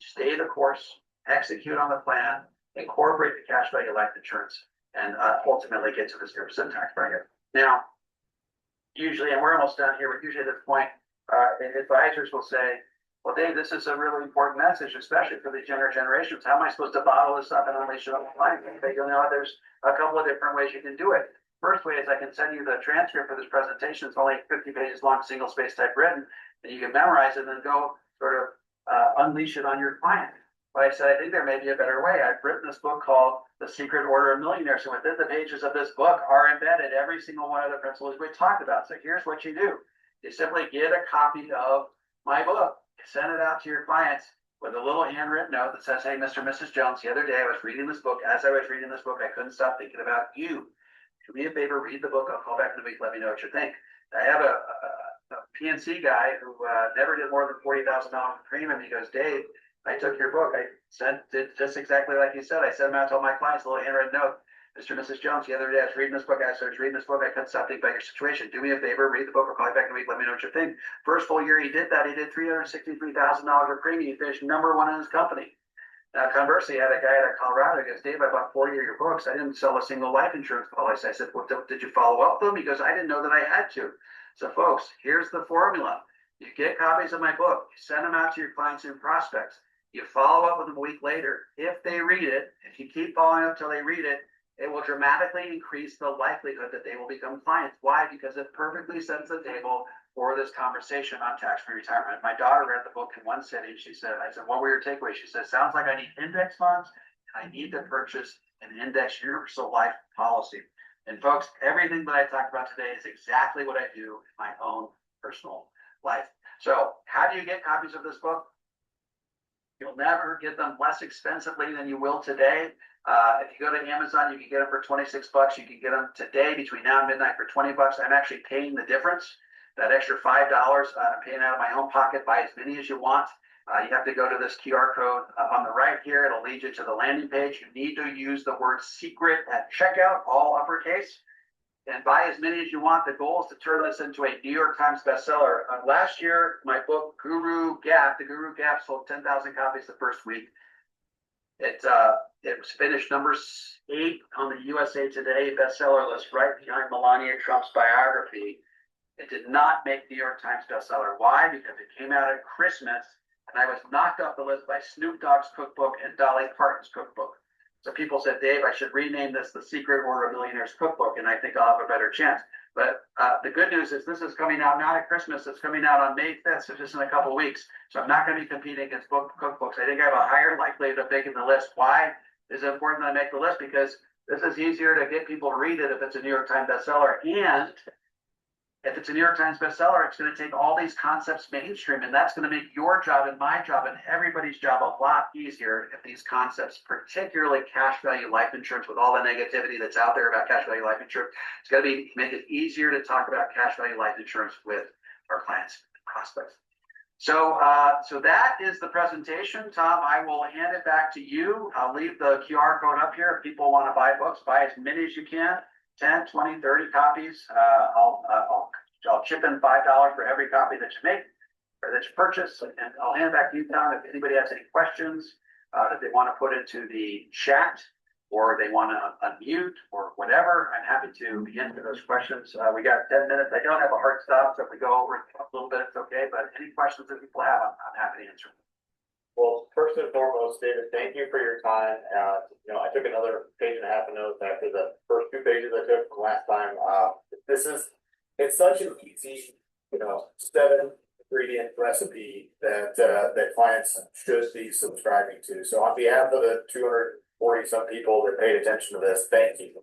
stay the course, execute on the plan, incorporate the cash value life insurance, and ultimately get to the 0% tax bracket. Now, usually, and we're almost done here, but usually at this point, advisors will say, well, Dave, this is a really important message, especially for the younger generations. How am I supposed to bottle this up and unleash it on the client? You'll know there's a couple of different ways you can do it. First way is I can send you the transcript for this presentation. It's only 50 pages long, single space type written, and you can memorize it and then go sort of unleash it on your client. But I said, I think there may be a better way. I've written this book called The Secret Order of Millionaires. So within the pages of this book are embedded every single one of the principles we talked about. So here's what you do. You simply get a copy of my book, send it out to your clients with a little handwritten note that says, hey, Mr. and Mrs. Jones, the other day I was reading this book. As I was reading this book, I couldn't stop thinking about you. Do me a favor, read the book. I'll call back in a week. Let me know what you think. I have a PNC guy who never did more than $40,000 in premium. He goes, Dave, I took your book. I sent it just exactly like you said. I sent them out to all my clients, a little handwritten note. Mr. and Mrs. Jones, the other day I was reading this book. As I was reading this book, I couldn't stop thinking about your situation. Do me a favor, read the book, or call me back in a week. Let me know what you think. First full year he did that, he did $363,000 of premium. He finished #1 in his company. Now, conversely, I had a guy out of Colorado who goes, Dave, I bought 40 of your books. I didn't sell a single life insurance policy. I said, well, did you follow up with them? He goes, I didn't know that I had to. So, folks, here's the formula. You get copies of my book. You send them out to your clients and prospects. You follow up with them a week later. If they read it, if you keep following up till they read it, it will dramatically increase the likelihood that they will become clients. Why? Because it perfectly sets the table for this conversation on tax-free retirement. My daughter read the book in one sitting. She said, I said, what were your takeaways? She said, sounds like I need index funds and I need to purchase an index universal life policy. And folks, everything that I talked about today is exactly what I do in my own personal life. So how do you get copies of this book? You'll never get them less expensively than you will today. If you go to Amazon, you can get them for $26. You can get them today between now and midnight for $20. I'm actually paying the difference. That extra $5, I'm paying out of my own pocket. Buy as many as you want. You have to go to this QR code up on the right here. It'll lead you to the landing page. You need to use the word secret at checkout, all uppercase, and buy as many as you want. The goal is to turn this into a New York Times bestseller. Last year, my book, Guru Gap, the Guru Gap sold 10,000 copies the first week. It was finished #8 on the USA Today bestseller list, right behind Melania Trump's biography. It did not make New York Times bestseller. Why? Because it came out at Christmas, and I was knocked off the list by Snoop Dogg's cookbook and Dolly Parton's cookbook. So people said, Dave, I should rename this The Secret Order of Millionaires Cookbook, and I think I'll have a better chance. But the good news is this is coming out not at Christmas. It's coming out on May 5th, so just in a couple of weeks. So I'm not going to be competing against cookbooks. I think I have a higher likelihood of making the list. Why is it important that I make the list? Because this is easier to get people to read it if it's a New York Times bestseller. And if it's a New York Times bestseller, it's going to take all these concepts mainstream, and that's going to make your job and my job and everybody's job a lot easier if these concepts, particularly cash value life insurance, with all the negativity that's out there about cash value life insurance, it's going to make it easier to talk about cash value life insurance with our clients and prospects. So that is the presentation. Tom, I will hand it back to you. I'll leave the QR code up here. If people want to buy books, buy as many as you can. 10, 20, 30 copies. I'll chip in $5 for every copy that you make or that you purchase. And I'll hand it back to you, Tom, if anybody has any questions that they want to put into the chat. or they want to unmute or whatever, I'm happy to answer those questions. We got 10 minutes. I don't have a hard stop, so if we go over a little bit, it's okay. But any questions that people have, I'm happy to answer them. Well, first and foremost, David, thank you for your time. I took another page and a half of notes after the first 2 pages I took from last time. It's such an easy, 7 ingredient recipe that clients should be subscribing to. So on behalf of the 240 some people that paid attention to this, thank you.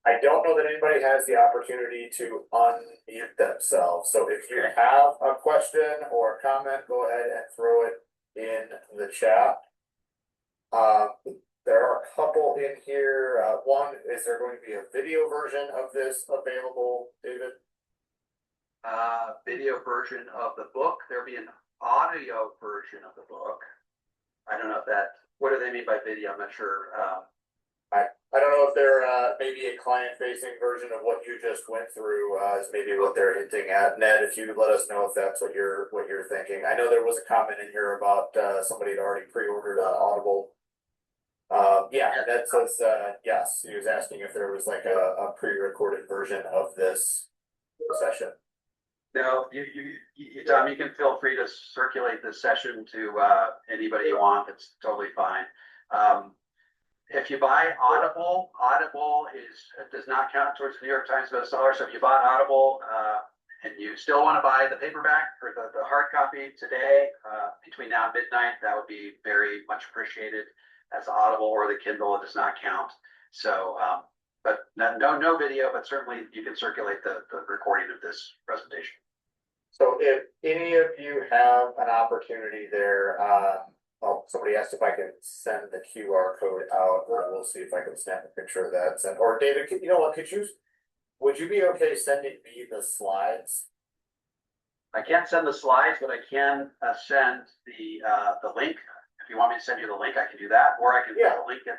I don't know that anybody has the opportunity to unmute themselves. So if you have a question or a comment, go ahead and throw it in the chat. There are a couple in here. One, is there going to be a video version of this available, David? Video version of the book. There'll be an audio version of the book. I don't know if what do they mean by video? I'm not sure. I don't know if there maybe a client-facing version of what you just went through is maybe what they're hinting at. Ned, if you let us know if that's what you're thinking. I know there was a comment in here about somebody had already pre-ordered Audible. That says yes. He was asking if there was like a pre-recorded version of this session. No, Tom, you can feel free to circulate this session to anybody you want. It's totally fine. If you buy Audible does not count towards the New York Times bestseller. So if you bought Audible and you still want to buy the paperback or the hard copy today, between now and midnight, that would be very much appreciated. As Audible or the Kindle, it does not count. So, but no video, but certainly you can circulate the recording of this presentation. So if any of you have an opportunity there, somebody asked if I can send the QR code out. We'll see if I can snap a picture of that. Or David, you know what? Would you be okay sending me the slides? I can't send the slides, but I can send the link. If you want me to send you the link, I can do that, or I can put the link in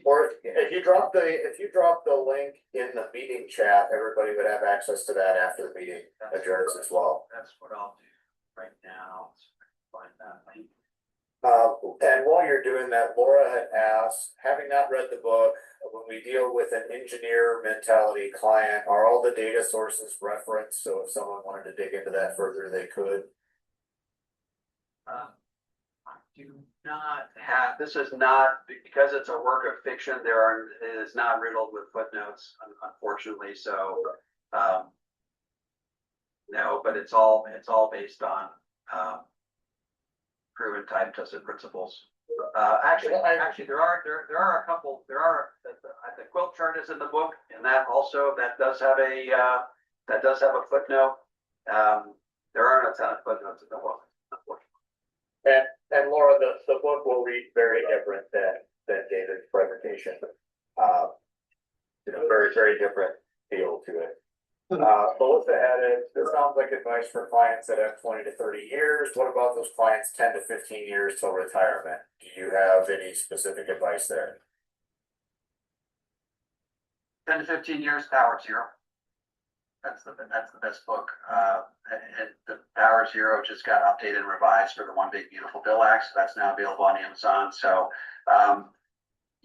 Or if you drop the link in the meeting chat, everybody would have access to that after the meeting adjourns as well. That's what I'll do right now. Find that link. And while you're doing that, Laura had asked, having not read the book, when we deal with an engineer mentality client, are all the data sources referenced? So if someone wanted to dig into that further, they could. I do not have. This is not, because it's a work of fiction. It is not riddled with footnotes, unfortunately. So no, but it's all based on proven time tested principles. Actually, there are a couple. The quilt chart is in the book, and that does have a footnote. There aren't a ton of footnotes in the book, unfortunately. And Laura, the book will read very different than David's presentation. Very, very different feel to it. Melissa added, this sounds like advice for clients that have 20 to 30 years. What about those clients 10 to 15 years till retirement? Do you have any specific advice there? 10 to 15 years, Power Zero. That's the best book. And the Power Zero just got updated and revised for the One Big Beautiful Bill Act. So that's now available on Amazon. So,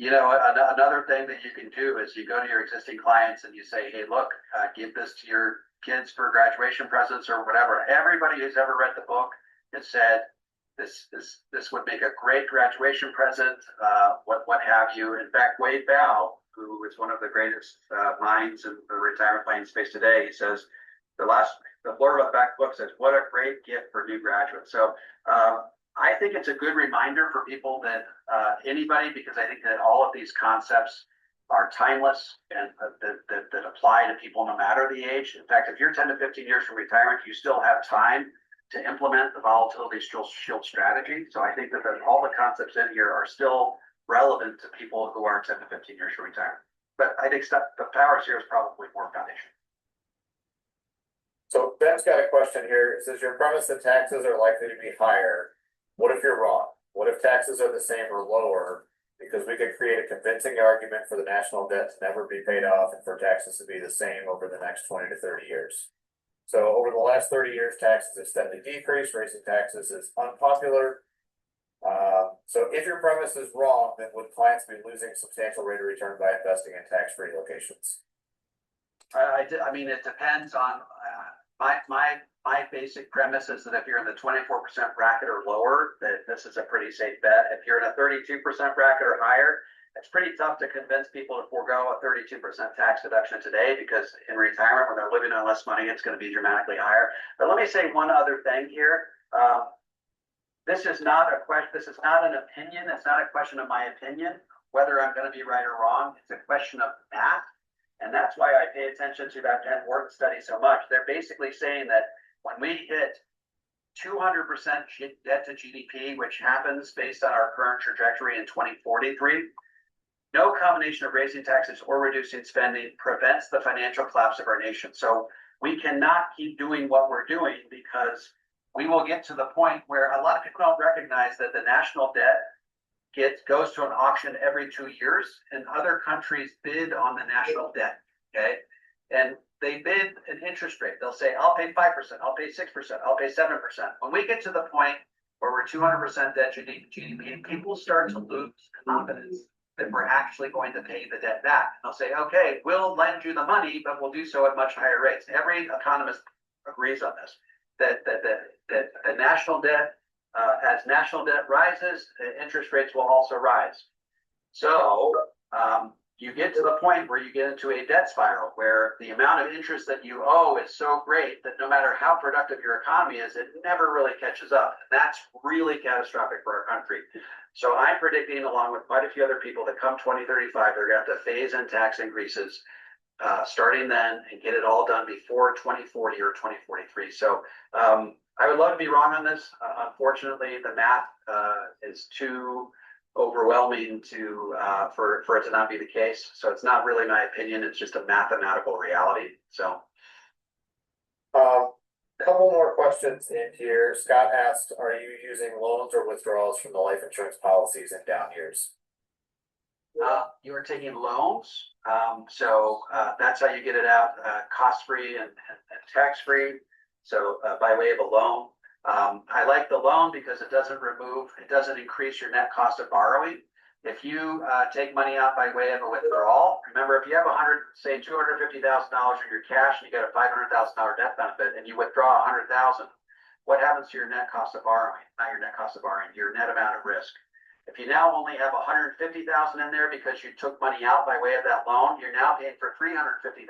another thing that you can do is you go to your existing clients and you say, hey, look, give this to your kids for graduation presents or whatever. Everybody who's ever read the book has said this would make a great graduation present, what have you. In fact, Wade Bow, who is one of the greatest minds in the retirement planning space today, he says the blurb of the back book says, what a great gift for new graduates. So I think it's a good reminder for people that anybody, because I think that all of these concepts are timeless and that apply to people no matter the age. In fact, if you're 10 to 15 years from retirement, you still have time to implement the volatility shield strategy. So I think that all the concepts in here are still relevant to people who are 10 to 15 years from retirement. But I think the Power Zero is probably more foundation. So Ben's got a question here. It says your premise that taxes are likely to be higher. What if you're wrong? What if taxes are the same or lower? Because we could create a convincing argument for the national debt to never be paid off and for taxes to be the same over the next 20 to 30 years. So over the last 30 years, taxes have steadily decreased, raising taxes is unpopular. So if your premise is wrong, then would clients be losing substantial rate of return by investing in tax-free locations? I mean, it depends on, my basic premise is that if you're in the 24% bracket or lower, that this is a pretty safe bet. If you're in a 32% bracket or higher, it's pretty tough to convince people to forego a 32% tax deduction today, because in retirement, when they're living on less money, it's going to be dramatically higher. But let me say one other thing here. This is not a question. This is not an opinion. It's not a question of my opinion, whether I'm going to be right or wrong. It's a question of math. And that's why I pay attention to that Net Worth study so much. They're basically saying that when we hit 200% debt to GDP, which happens based on our current trajectory in 2043, no combination of raising taxes or reducing spending prevents the financial collapse of our nation. So we cannot keep doing what we're doing, because we will get to the point where a lot of people don't recognize that the national debt goes to an auction every 2 years, and other countries bid on the national debt. Okay. And they bid an interest rate. They'll say, I'll pay 5%, I'll pay 6%, I'll pay 7%. When we get to the point where we're 200% debt to GDP, people start to lose confidence that we're actually going to pay the debt back. They'll say, okay, we'll lend you the money, but we'll do so at much higher rates. Every economist agrees on this, that the national debt, as national debt rises, interest rates will also rise. So you get to the point where you get into a debt spiral, where the amount of interest that you owe is so great that no matter how productive your economy is, it never really catches up. And that's really catastrophic for our country. So I'm predicting, along with quite a few other people, that come 2035, they're going to have to phase in tax increases starting then and get it all done before 2040 or 2043. So I would love to be wrong on this. Unfortunately, the math is too overwhelming to for it to not be the case. So it's not really my opinion. It's just a mathematical reality. So. Couple more questions in here. Scott asked, are you using loans or withdrawals from the life insurance policies in down years? You are taking loans. So that's how you get it out cost-free and tax-free. So by way of a loan. I like the loan because it doesn't increase your net cost of borrowing. If you take money out by way of a withdrawal, remember, if you have $250,000 in your cash and you get a $500,000 death benefit and you withdraw $100,000, what happens to your net cost of borrowing? Not your net cost of borrowing, your net amount of risk. If you now only have $150,000 in there because you took money out by way of that loan, you're now paying for $350,000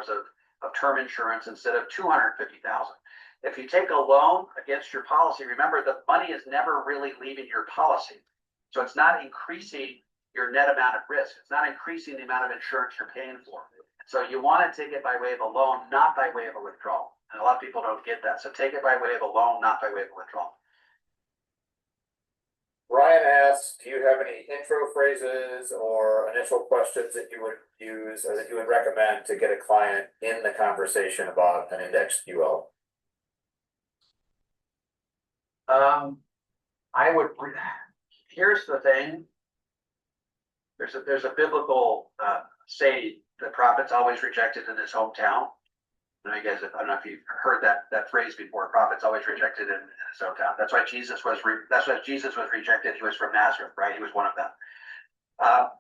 of term insurance instead of $250,000. If you take a loan against your policy, remember, the money is never really leaving your policy. So it's not increasing your net amount of risk. It's not increasing the amount of insurance you're paying for. So you want to take it by way of a loan, not by way of a withdrawal. And a lot of people don't get that. So take it by way of a loan, not by way of a withdrawal. Ryan asks, do you have any intro phrases or initial questions that you would use or that you would recommend to get a client in the conversation about an indexed UL? Here's the thing. There's a biblical saying, the prophet's always rejected in his hometown. I don't know if you've heard that phrase before. Prophet's always rejected in his hometown. That's why Jesus was rejected. He was from Nazareth, right? He was one of them.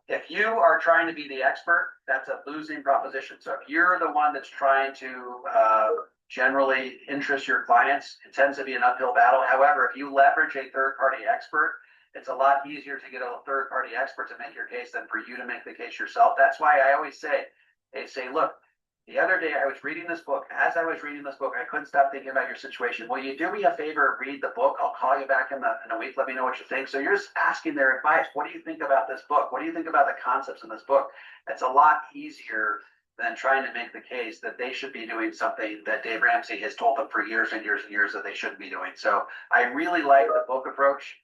If you are trying to be the expert, that's a losing proposition. So if you're the one that's trying to generally interest your clients, it tends to be an uphill battle. However, if you leverage a third-party expert, it's a lot easier to get a third-party expert to make your case than for you to make the case yourself. That's why I always say, look, the other day I was reading this book. As I was reading this book, I couldn't stop thinking about your situation. Will you do me a favor, read the book? I'll call you back in a week. Let me know what you think. So you're just asking their advice. What do you think about this book? What do you think about the concepts in this book? It's a lot easier than trying to make the case that they should be doing something that Dave Ramsey has told them for years and years and years that they shouldn't be doing. So I really like the book approach,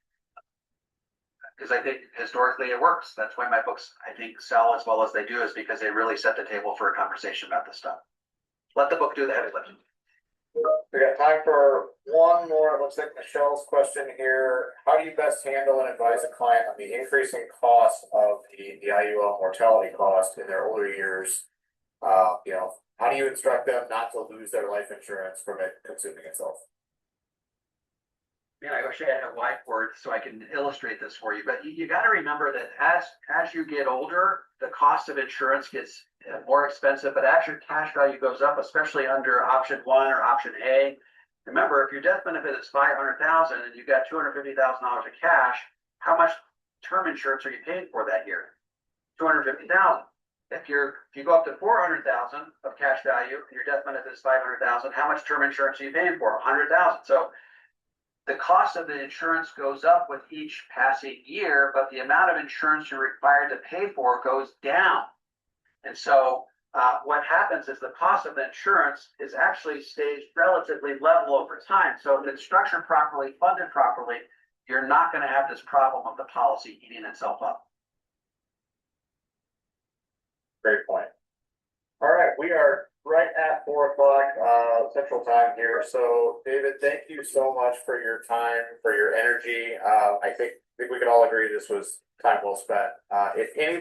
because I think historically it works. That's why my books, I think, sell as well as they do, is because they really set the table for a conversation about this stuff. Let the book do the heavy lifting. We got time for one more. It looks like Michelle's question here. How do you best handle and advise a client on the increasing cost of the IUL mortality cost in their older years? How do you instruct them not to lose their life insurance from it consuming itself? Man, I wish I had a whiteboard so I can illustrate this for you, but you got to remember that as you get older, the cost of insurance gets more expensive, but as your cash value goes up, especially under option 1 or option A, remember if your death benefit is $500,000 and you've got $250,000 of cash, how much term insurance are you paying for that year? $250,000. If you go up to $400,000 of cash value and your death benefit is $500,000, how much term insurance are you paying for? $100,000. So the cost of the insurance goes up with each passing year, but the amount of insurance you're required to pay for goes down. And so what happens is the cost of the insurance is actually stays relatively level over time. So if it's structured properly, funded properly, you're not going to have this problem of the policy eating itself up. Great point. All right, we are right at 4 o'clock Central Time here. So, David, thank you so much for your time, for your energy. I think we can all agree this was time well spent. If any